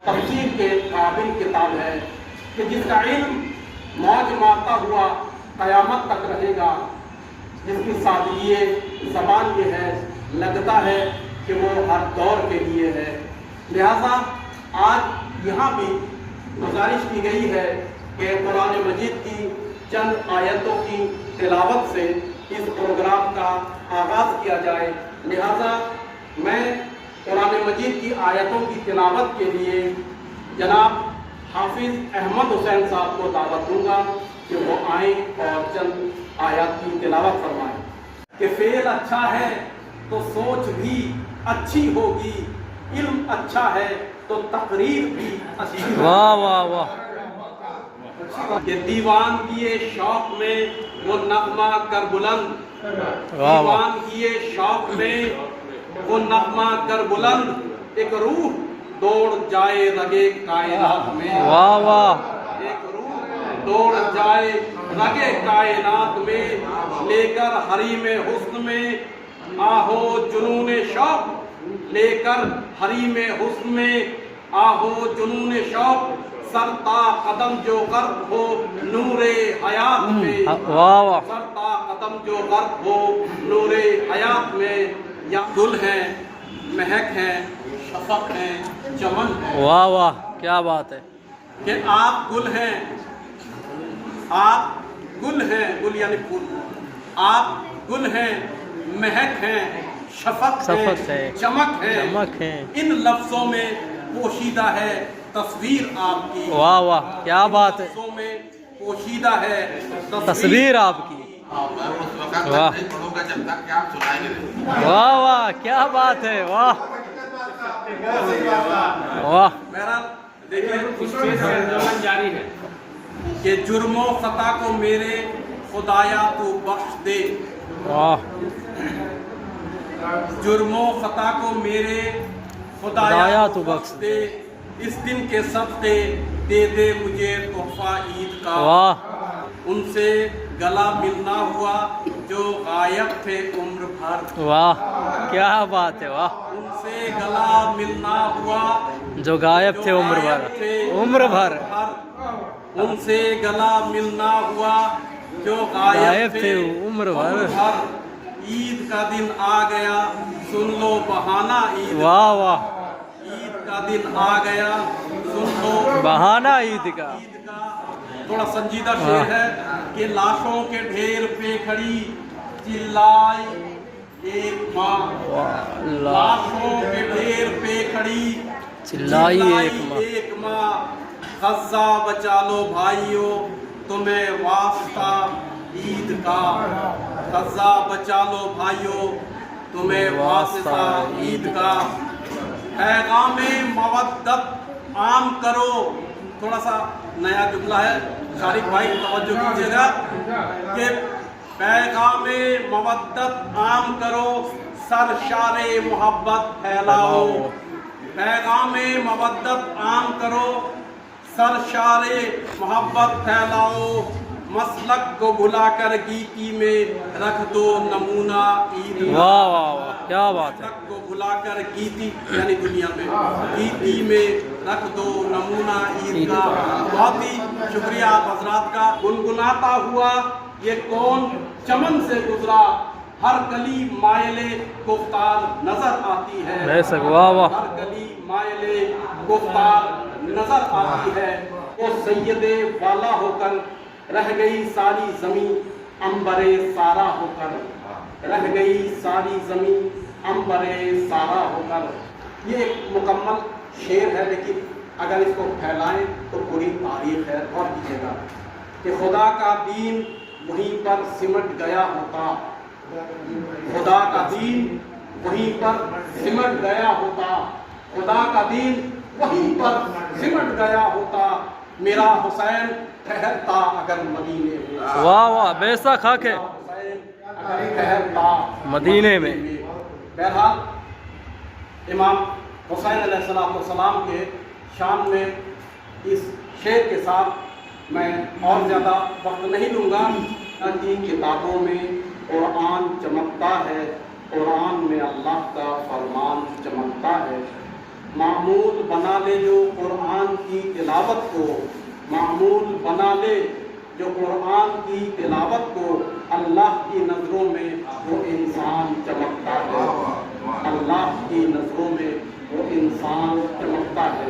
तफसीर के काबिल किताब है कि जिसका इल्म मौज मारता हुआ क़यामत तक रहेगा, जिसकी सादगी ज़बान ये है, लगता है कि वो हर दौर के लिए है। लिहाजा आज यहाँ भी गुजारिश की गई है कि कुरान मजीद की चंद आयतों की तिलावत से इस प्रोग्राम का आगाज़ किया जाए। लिहाजा मैं कुरान मजीद की आयतों की तिलावत के लिए जनाब हाफिज़ अहमद हुसैन साहब को दावत दूंगा कि वो आए और चंद आयत की तिलावत फरमाएं। कि फेल अच्छा है तो सोच भी अच्छी होगी, इल्म अच्छा है तो तकरीर भी अच्छी होगी। वाह वाह वाह। कि दीवान किए शौक में वो नगमा कर बुलंद, दीवान किए शौक में वो नगमा कर बुलंद, एक रूह दौड़ जाए रगे कायनात में। वाह वाह। एक रूह दौड़ जाए रगे कायनात में, लेकर हरी में हुस्न में आहो जुनून शौक, लेकर हरी में हुस्न में आहो जुनून शौक, सरता कदम जो गर्क हो नूरे हयात में। वाह वाह। सरता कदम जो गर्क हो नूरे हयात में, या गुल है, महक है, शफक है, चमन है। वाह वाह, क्या बात है। कि आप गुल हैं, आप गुल हैं, गुल यानी फूल, आप गुल हैं, महक हैं, शफक है, चमक है। इन लफ्जों में पोशीदा है तस्वीर आपकी। वाह वाह, क्या बात है। लफ्जों में पोशीदा है तस्वीर आपकी। वाह वाह वाह, क्या बात है। वाह वाह। मेरा देखिए जारी है कि जुर्मो खता को मेरे खुदाया तू बख्श दे। वाह। जुर्मो खता को मेरे खुदाया तू बख्श दे, इस दिन के सदक़े दे दे मुझे तोहफा ईद का। वाह। उनसे गला मिलना हुआ जो गायब थे उम्र भर। वाह, क्या बात है। वाह। उनसे गला मिलना हुआ जो गायब थे उम्र भर। उम्र भर। उनसे गला मिलना हुआ जो गायब थे उम्र भर। ईद का दिन आ गया सुन लो बहाना ईद। वाह वाह। ईद का दिन आ गया सुन लो बहाना ईद का। थोड़ा संजीदा शेर है कि लाशों के ढेर पे खड़ी चिल्लाई एक माँ। लाशों के ढेर पे खड़ी चिल्लाई एक माँ। गज़ा बचा लो भाइयों तुम्हें वास्ता ईद का। गज़ा बचा लो भाइयों तुम्हें वास्ता ईद का। पैगामे मवद्दत आम करो, थोड़ा सा नया जुमला है, शारिक भाई तवज्जो कीजिएगा कि पैगामे मवद्दत आम करो, सरशारे मोहब्बत फैलाओ। पैगामे मवद्दत आम करो, सरशारे मोहब्बत फैलाओ। मसलक को भुलाकर गीती में रख दो नमूना ईद। वाह वाह वाह, क्या बात है। को भुलाकर गीती यानी दुनिया में गीती में रख दो नमूना ईद का। बहुत ही शुक्रिया आप हजरात का। गुनगुनाता हुआ ये कौन चमन से गुजरा, हर गली मायले गुफ्तार नजर आती है। वाह वाह। हर गली मायले गुफ्तार नजर आती है। वो सैयदे वाला होकर रह गई सारी जमीन अंबरे सारा होकर, रह गई सारी जमीन अंबरे सारा होकर। ये एक मुकम्मल शेर है, लेकिन अगर इसको फैलाएं तो पूरी तारीफ है। और कीजिएगा कि खुदा का दीन वहीं पर सिमट गया होता, खुदा का दीन वहीं पर सिमट गया होता, खुदा का दीन वहीं पर सिमट गया होता। मेरा हुसैन ठहरता अगर मदीने में। वाह वाह, बेशक हक है। अगर ठहरता मदीने में। बहरहाल इमाम हुसैन अलैहिस्सलाम के शान में इस शेर के साथ मैं और ज़्यादा वक्त नहीं लूँगा कि किताबों में कुरान चमकता है, कुरान में अल्लाह का फरमान चमकता है। मामूल बना ले जो कुरान की तिलावत को, मामूल बना ले जो कुरान की तिलावत को, अल्लाह की नज़रों में वो इंसान चमकता है, अल्लाह की नज़रों में वो इंसान चमकता है।